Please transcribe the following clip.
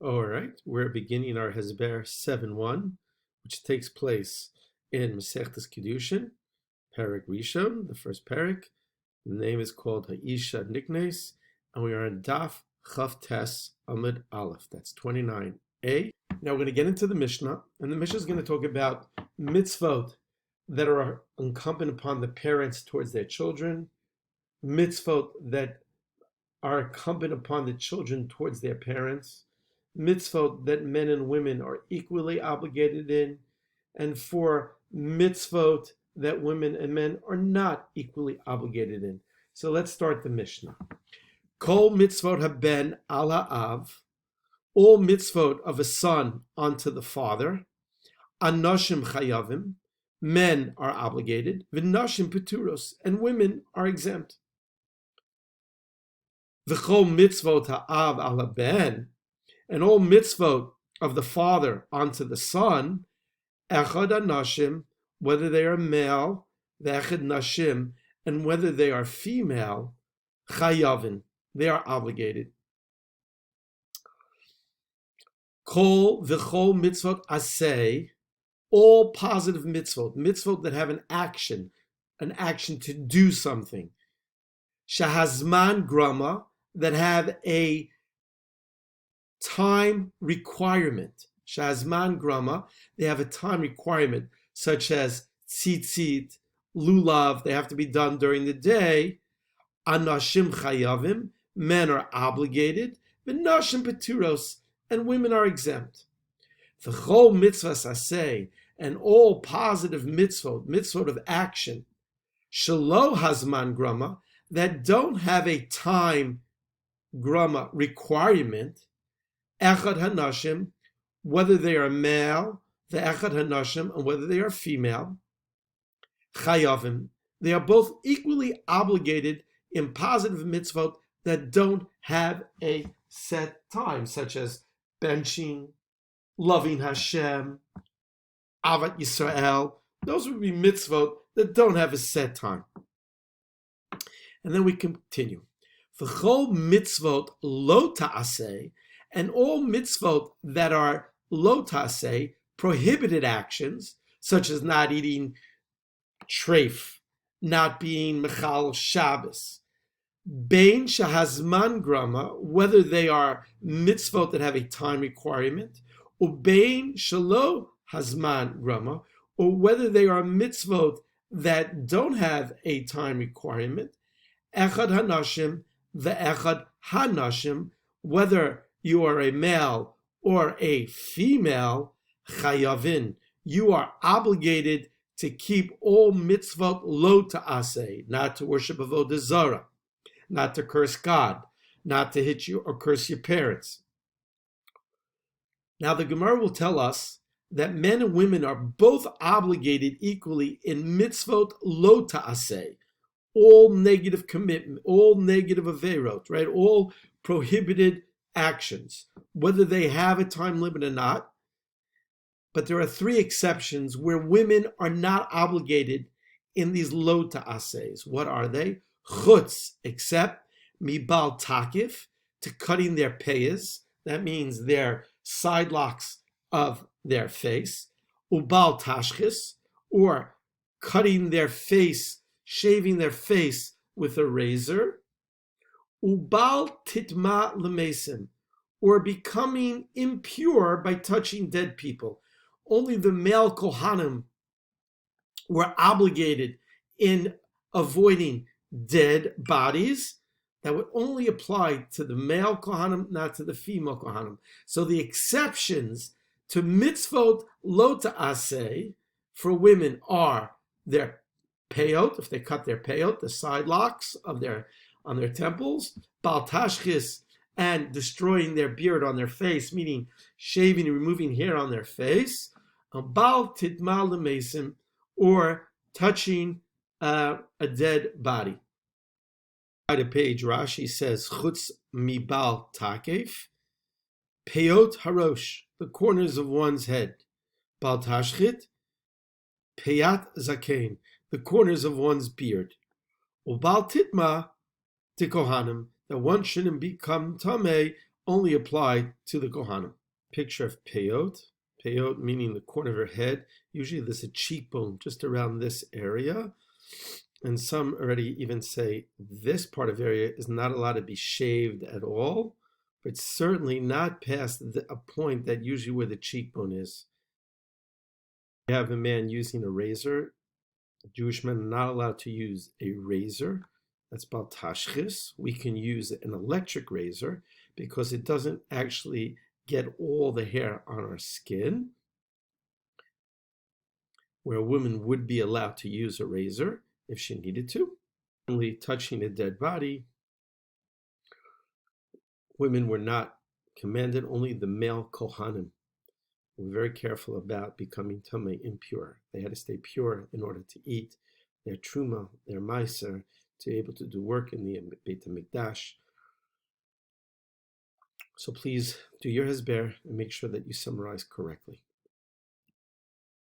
All right, we're beginning our Hasbar 7:1, which takes place in Masechtas Kiddushin, Perek Rishon, the first Perek. The name is called Ha'isha Niknes, and we are in Daf Chav Tes Amud Aleph. That's 29a. Now we're going to get into the Mishnah, and the Mishnah is going to talk about mitzvot that are incumbent upon the parents towards their children, mitzvot that are incumbent upon the children towards their parents, mitzvot that men and women are equally obligated in, and for mitzvot that women and men are not equally obligated in. So let's start the Mishnah. Kol mitzvot haben al ha'av, all mitzvot of a son unto the father, anoshim chayavim, men are obligated, v'nashim peturos, and women are exempt. V'chol mitzvot ha'av al ha'ben, and all mitzvot of the father unto the son, echad anashim, whether they are male, v'echad nashim, and whether they are female, chayavin, they are obligated. Kol v'chol mitzvot aseh, all positive mitzvot, mitzvot that have an action to do something. Shahazman grama, that have a time requirement. Shahazman grama, they have a time requirement, such as tzitzit, lulav, they have to be done during the day. Anashim chayavim, men are obligated. V'nashim peturos, and women are exempt. V'chol mitzvahs aseh, and all positive mitzvot of action, shelo hazman grama, that don't have a time grama requirement, echad hanashim, whether they are male, the echad hanashim, and whether they are female, chayavim, they are both equally obligated in positive mitzvot that don't have a set time, such as benching, loving Hashem, Avat Yisrael. Those would be mitzvot that don't have a set time. And then we continue. V'chol mitzvot lo ta'aseh, and all mitzvot that are lo ta'aseh, prohibited actions, such as not eating treif, not being mechal Shabbos, bein shahazman grama, whether they are mitzvot that have a time requirement, or bein shelo hazman grama, or whether they are mitzvot that don't have a time requirement, echad hanashim, ve'echad hanashim, whether you are a male or a female, chayavin, you are obligated to keep all mitzvot lo ta'aseh, not to worship avodah zarah, not to curse God, not to hit you or curse your parents. Now the Gemara will tell us that men and women are both obligated equally in mitzvot lo ta'aseh, all negative commitment, all negative averot, right? All prohibited actions, whether they have a time limit or not. But there are three exceptions where women are not obligated in these lo ta'asehs. What are they? Chutz, except mibal takif, to cutting their payas. That means their side locks of their face. Ubal tashchis, or cutting their face, shaving their face with a razor. Ubal titma lemesim, or becoming impure by touching dead people. Only the male Kohanim were obligated in avoiding dead bodies. That would only apply to the male Kohanim, not to the female Kohanim. So the exceptions to mitzvot lo ta'aseh for women are their peyot, if they cut their peyot, the side locks of on their temples, bal tashchis, and destroying their beard on their face, meaning shaving and removing hair on their face, bal titma lemesim, or touching a dead body. By the page, Rashi says, chutz mibal takef, peyot harosh, the corners of one's head, bal tashchit, peyat zaken, the corners of one's beard, ubal titma to kohanim, that one shouldn't become tameh only apply to the Kohanim. Picture of peyot. Peyot meaning the corner of her head. Usually there's a cheekbone just around this area. And some already even say this part of area is not allowed to be shaved at all, but certainly not past a point that usually where the cheekbone is. You have a man using a razor. Jewish men are not allowed to use a razor. That's about tashchis. We can use an electric razor because it doesn't actually get all the hair on our skin, where a woman would be allowed to use a razor if she needed to. Only touching a dead body, women were not commanded, only the male Kohanim were very careful about becoming tamei, impure. They had to stay pure in order to eat their truma, their meiser, to be able to do work in the Beit HaMikdash. So please do your Hasbar and make sure that you summarize correctly.